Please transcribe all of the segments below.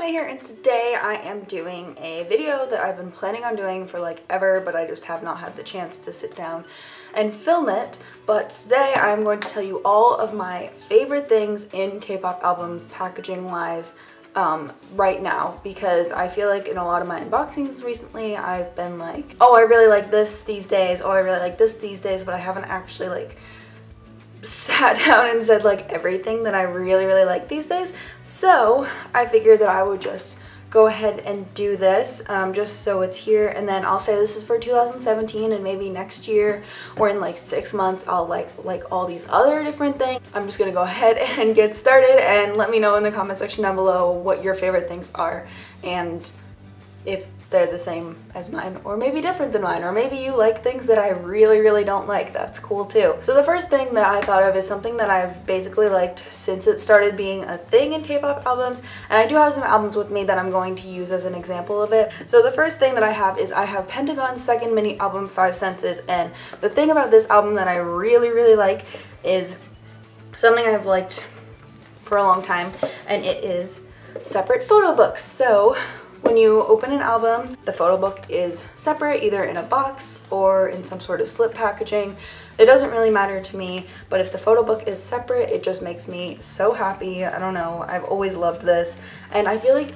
May here, and today I am doing a video that I've been planning on doing for like ever, but I just have not had the chance to sit down and film it. But today I'm going to tell you all of my favorite things in K-pop albums packaging wise right now, because I feel like in a lot of my unboxings recently I've been like, oh, I really like this these days, oh, I really like this these days, but I haven't actually like sat down and said like everything that I really like these days. So I figured that I would just go ahead and do this just so it's here, and then I'll say this is for 2017, and maybe next year or in like 6 months I'll like all these other different things. I'm just gonna go ahead and get started, and let me know in the comment section down below what your favorite things are and if they're the same as mine, or maybe different than mine, or maybe you like things that I really don't like. That's cool too. So the first thing that I thought of is something that I've basically liked since it started being a thing in K-pop albums, and I do have some albums with me that I'm going to use as an example of it. So the first thing that I have is I have Pentagon's second mini album, 5 Senses, and the thing about this album that I really like is something I've liked for a long time, and it is separate photo books. So when you open an album, the photo book is separate, either in a box or in some sort of slip packaging. It doesn't really matter to me, but if the photo book is separate, it just makes me so happy. I don't know, I've always loved this, and I feel like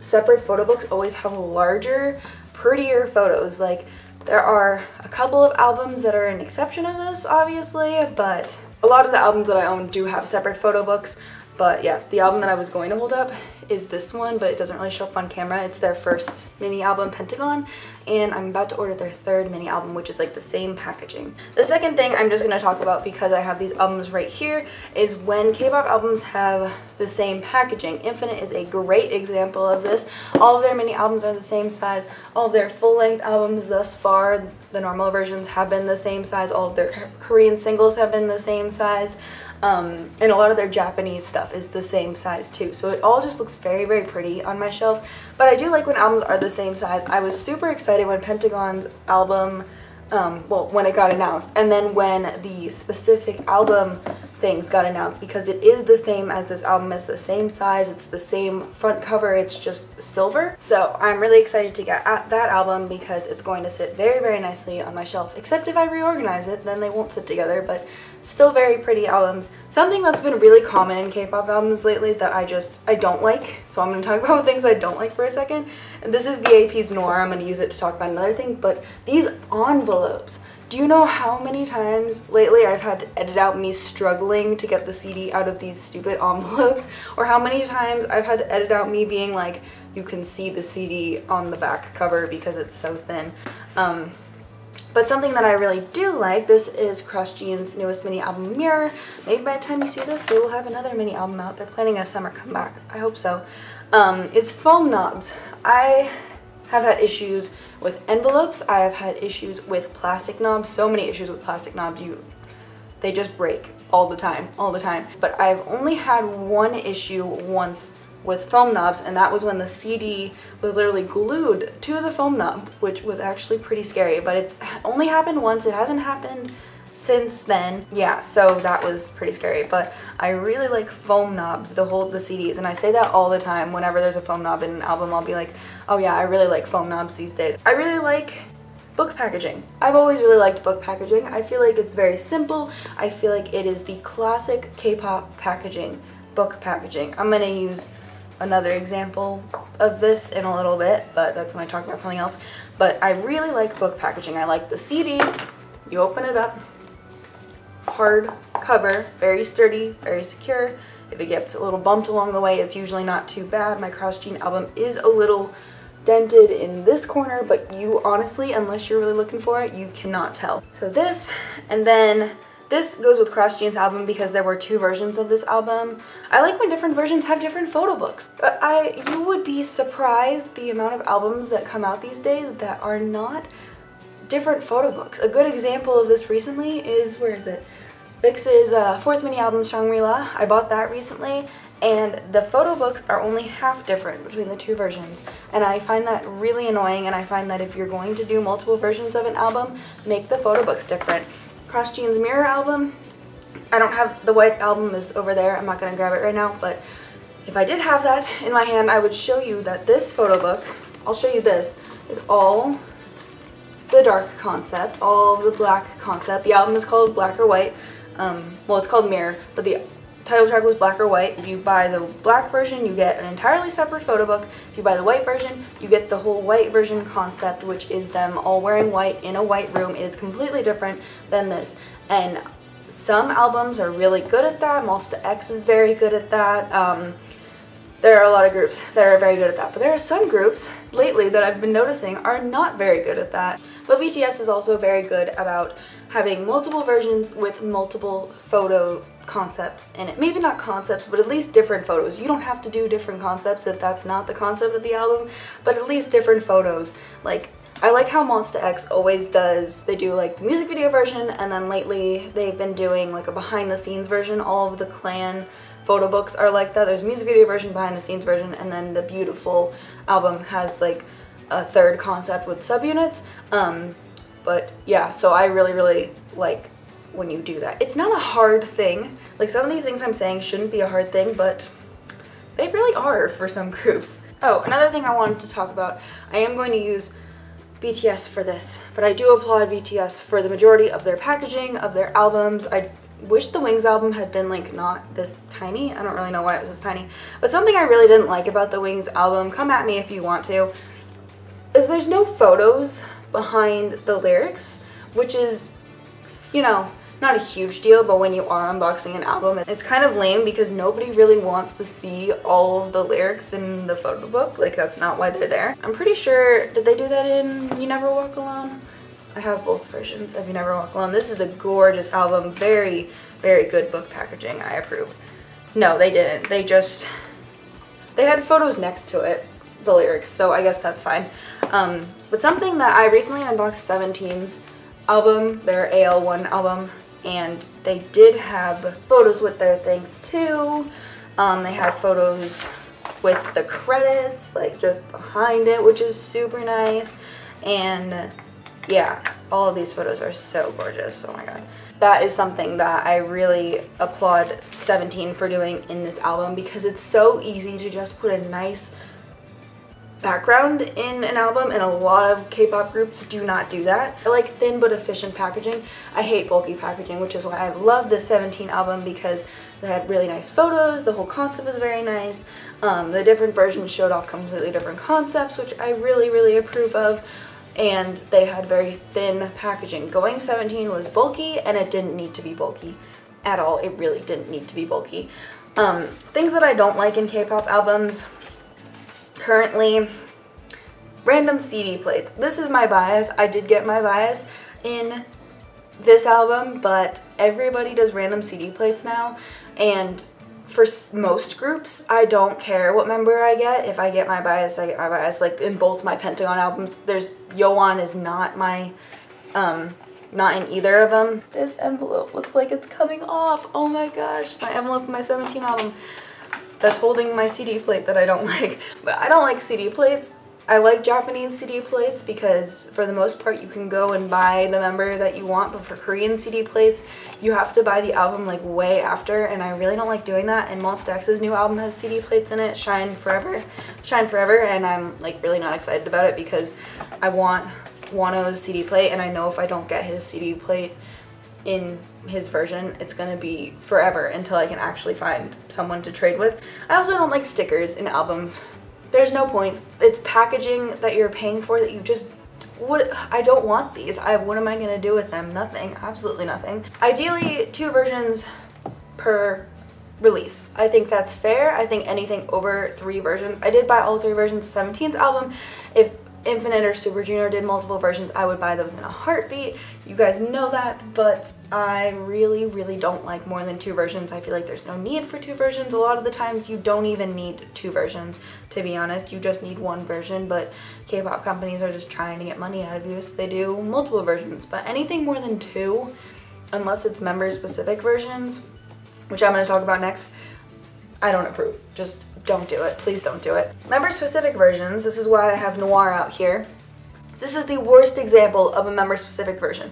separate photo books always have larger, prettier photos. Like, there are a couple of albums that are an exception of this, obviously, but a lot of the albums that I own do have separate photo books. But yeah, the album that I was going to hold up is this one, but it doesn't really show up on camera. It's their first mini album, Pentagon, and I'm about to order their third mini album, which is like the same packaging. The second thing I'm just going to talk about, because I have these albums right here, is when K-pop albums have the same packaging. Infinite is a great example of this. All of their mini albums are the same size. All of their full-length albums thus far, the normal versions, have been the same size. All of their Korean singles have been the same size. And a lot of their Japanese stuff is the same size too, so it all just looks very pretty on my shelf. But I do like when albums are the same size. I was super excited when Pentagon's album, well, when it got announced, and then when the specific album things got announced, because it is the same as this album. It's the same size, it's the same front cover, it's just silver. So I'm really excited to get at that album because it's going to sit very nicely on my shelf, except if I reorganize it, then they won't sit together. But still very pretty albums. Something that's been really common in K-pop albums lately that I don't like, so I'm going to talk about things I don't like for a second. And this is BAP's Noir. I'm going to use it to talk about another thing, but these envelopes. Do you know how many times lately I've had to edit out me struggling to get the CD out of these stupid envelopes? Or how many times I've had to edit out me being like, you can see the CD on the back cover because it's so thin. But something that I really do like, this is Crush Gene's newest mini album, Mirror. Maybe by the time you see this, they will have another mini album out. They're planning a summer comeback. I hope so. It's foam knobs. I have had issues with envelopes. I have had issues with plastic knobs. So many issues with plastic knobs. They just break all the time. But I've only had one issue once with foam knobs, and that was when the CD was literally glued to the foam knob, which was actually pretty scary. But it's only happened once. It hasn't happened since then. Yeah, so that was pretty scary. But I really like foam knobs to hold the CDs, and I say that all the time. Whenever there's a foam knob in an album, I'll be like, oh yeah, I really like foam knobs these days. I really like book packaging. I've always really liked book packaging. I feel like it's very simple. I feel like it is the classic K-pop packaging, book packaging. I'm gonna use another example of this in a little bit, but that's when I talk about something else. But I really like book packaging. I like the CD, you open it up, hard cover, very sturdy, very secure. If it gets a little bumped along the way, it's usually not too bad. My Crush Gene album is a little dented in this corner, but you honestly, unless you're really looking for it, you cannot tell. So this, and then this goes with Crush Gene's album because there were 2 versions of this album. I like when different versions have different photo books. But you would be surprised the amount of albums that come out these days that are not different photo books. A good example of this recently is, where is it? VIX's 4th mini album, Shangri-La. I bought that recently, and the photo books are only half different between the 2 versions. And I find that really annoying, and I find that if you're going to do multiple versions of an album, make the photo books different. Crush Gene's Mirror album, I don't have, the white album is over there, I'm not going to grab it right now, but if I did have that in my hand, I would show you that this photo book, I'll show you this, is all the dark concept, all the black concept. The album is called Black or White. Well, it's called Mirror, but the title track was Black or White. If you buy the black version, you get an entirely separate photo book. If you buy the white version, you get the whole white version concept, which is them all wearing white in a white room. It is completely different than this. And some albums are really good at that. Monsta X is very good at that. There are a lot of groups that are very good at that, but there are some groups lately that I've been noticing are not very good at that. But BTS is also very good about having multiple versions with multiple photo concepts in it. Maybe not concepts, but at least different photos. You don't have to do different concepts if that's not the concept of the album, but at least different photos. Like, I like how Monsta X always does, they do like the music video version, and then lately they've been doing like a behind the scenes version. All of the clan photo books are like that. There's a music video version, behind the scenes version, and then the Viewtiful album has like a third concept with subunits. But yeah, so I really like when you do that. It's not a hard thing. Like, some of these things I'm saying shouldn't be a hard thing, but they really are for some groups. Oh, another thing I wanted to talk about, I am going to use BTS for this, but I do applaud BTS for the majority of their packaging, of their albums. I wish the Wings album had been like not this tiny. I don't really know why it was this tiny, but something I really didn't like about the Wings album, come at me if you want to, is there's no photos behind the lyrics, which is, you know, not a huge deal, but when you are unboxing an album, it's kind of lame because nobody really wants to see all of the lyrics in the photo book. Like, that's not why they're there. I'm pretty sure, did they do that in You Never Walk Alone? I have both versions of You Never Walk Alone. This is a gorgeous album, very good book packaging, I approve. No, they didn't. They had photos next to it, the lyrics, so I guess that's fine. But something that I recently unboxed 17's album, their AL1 album, and they did have photos with their things too. They had photos with the credits, like just behind it, which is super nice. And yeah, all of these photos are so gorgeous. Oh my god. That is something that I really applaud 17 for doing in this album, because it's so easy to just put a nice background in an album, and a lot of K-pop groups do not do that. I like thin but efficient packaging. I hate bulky packaging, which is why I love the 17 album, because they had really nice photos, the whole concept was very nice, the different versions showed off completely different concepts, which I really approve of, and they had very thin packaging. Going 17 was bulky, and it didn't need to be bulky at all. It really didn't need to be bulky. Things that I don't like in K-pop albums currently, random CD plates. This is my bias. I did get my bias in this album, but everybody does random CD plates now, and for most groups, I don't care what member I get. If I get my bias, I get my bias. Like in both my Pentagon albums, there's Yoan is not my, not in either of them. This envelope looks like it's coming off. Oh my gosh, my envelope in my 17 album. That's holding my CD plate that I don't like. But I don't like CD plates. I like Japanese CD plates because for the most part you can go and buy the member that you want, but for Korean CD plates you have to buy the album like way after, and I really don't like doing that. And Monsta X's new album has CD plates in it, Shine Forever, and I'm like really not excited about it because I want Wano's CD plate, and I know if I don't get his CD plate in his version, it's gonna be forever until I can actually find someone to trade with. I also don't like stickers in albums. There's no point. It's packaging that you're paying for that you just, I don't want these. What am I gonna do with them? Nothing, absolutely nothing. Ideally, 2 versions per release. I think that's fair. I think anything over 3 versions. I did buy all 3 versions of 17's album. If Infinite or Super Junior did multiple versions, I would buy those in a heartbeat. You guys know that, but I really don't like more than 2 versions. I feel like there's no need for 2 versions. A lot of the times you don't even need 2 versions, to be honest. You just need 1 version, but K-pop companies are just trying to get money out of you, so they do multiple versions. But anything more than 2, unless it's member-specific versions, which I'm going to talk about next, I don't approve. Just don't do it. Please don't do it. Member-specific versions, this is why I have Noir out here. This is the worst example of a member-specific version.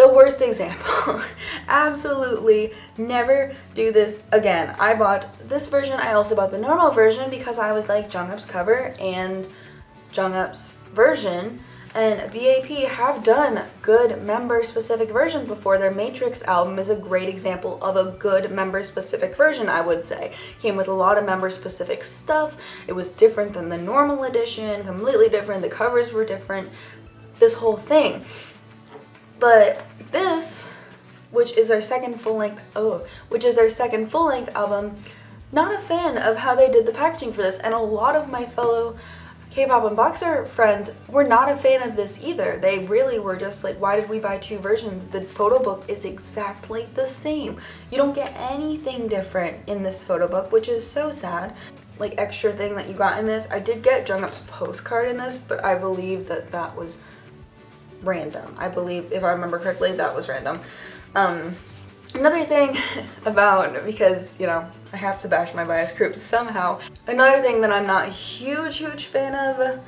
The worst example. Absolutely never do this again. I bought this version. I also bought the normal version because I was like, Jungkook's cover and Jungkook's version and BAP have done good member-specific versions before. Their Matrix album is a great example of a good member-specific version, I would say. Came with a lot of member-specific stuff. It was different than the normal edition, completely different. The covers were different. This whole thing. But this, which is their second full-length album, not a fan of how they did the packaging for this, and a lot of my fellow K-pop unboxer friends were not a fan of this either. They really were just like, why did we buy two versions? The photo book is exactly the same. You don't get anything different in this photo book, which is so sad. Like, extra thing that you got in this, I did get Jungkook's postcard in this, but I believe that that was random. I believe, if I remember correctly, that was random. Another thing about, because, you know, I have to bash my bias groups somehow. Another thing that I'm not a huge fan of,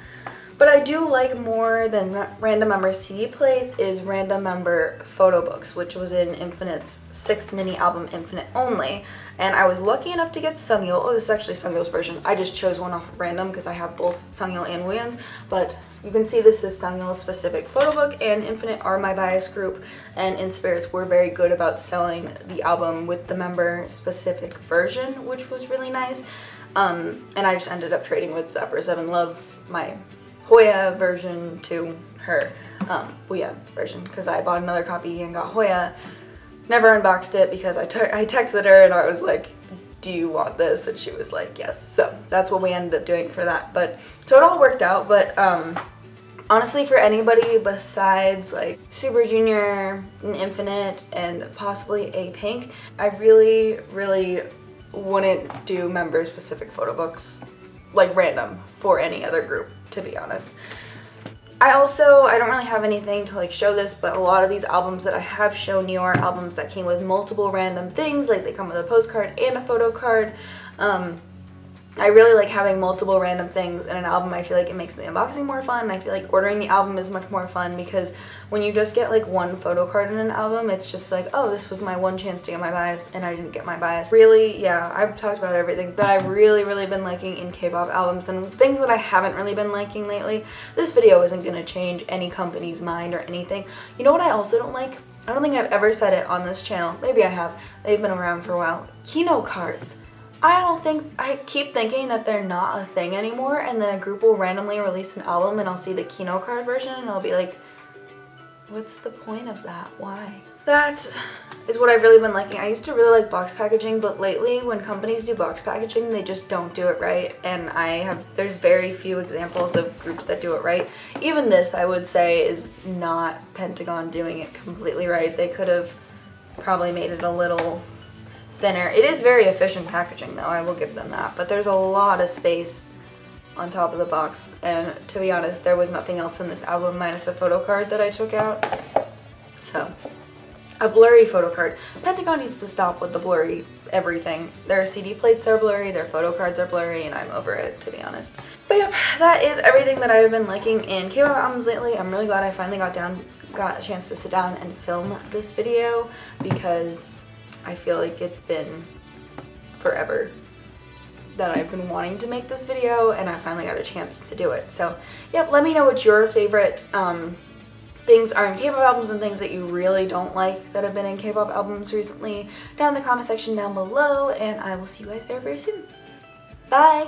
but I do like more than random member CD plays, is random member photo books, which was in Infinite's 6th mini album, Infinite Only. And I was lucky enough to get Sungyeol. Oh, this is actually Sungyeol's version. I just chose one off random because I have both Sungyeol and Wooyeon's. But you can see this is Sungyeol's specific photo book, and Infinite are my bias group. And In Spirits were very good about selling the album with the member specific version, which was really nice. And I just ended up trading with Zephyr7 Love, my Hoya version, to her Wooyeon version, because I bought another copy and got Hoya. Never unboxed it because I texted her and I was like, do you want this? And she was like, yes. So that's what we ended up doing for that. But so it all worked out. But honestly, for anybody besides like Super Junior and Infinite and possibly APINK, I really wouldn't do member specific photo books like random for any other group, to be honest. I don't really have anything to like show this, but a lot of these albums that I have shown you are albums that came with multiple random things, like they come with a postcard and a photo card. I really like having multiple random things in an album. I feel like it makes the unboxing more fun. I feel like ordering the album is much more fun because when you just get like one photo card in an album, it's just like, oh, this was my one chance to get my bias and I didn't get my bias. Really, yeah, I've talked about everything that I've really been liking in K-pop albums and things that I haven't really been liking lately. This video isn't going to change any company's mind or anything. You know what I also don't like? I don't think I've ever said it on this channel. Maybe I have. They've been around for a while. Keynote cards. I keep thinking that they're not a thing anymore, and then a group will randomly release an album and I'll see the keynote card version and I'll be like, what's the point of that? Why? That is what I've really been liking. I used to really like box packaging, but lately when companies do box packaging, they just don't do it right, and there's very few examples of groups that do it right. Even this, I would say, is not Pentagon doing it completely right. They could have probably made it a little thinner. It is very efficient packaging though, I will give them that, but there's a lot of space on top of the box, and to be honest, there was nothing else in this album minus a photo card that I took out. So, a blurry photo card. Pentagon needs to stop with the blurry everything. Their CD plates are blurry, their photo cards are blurry, and I'm over it, to be honest. But yep, that is everything that I've been liking in K-pop albums lately. I'm really glad I finally got a chance to sit down and film this video, because I feel like it's been forever that I've been wanting to make this video, and I finally got a chance to do it. So, yep, let me know what your favorite things are in K-pop albums and things that you really don't like that have been in K-pop albums recently down in the comment section down below, and I will see you guys very soon. Bye!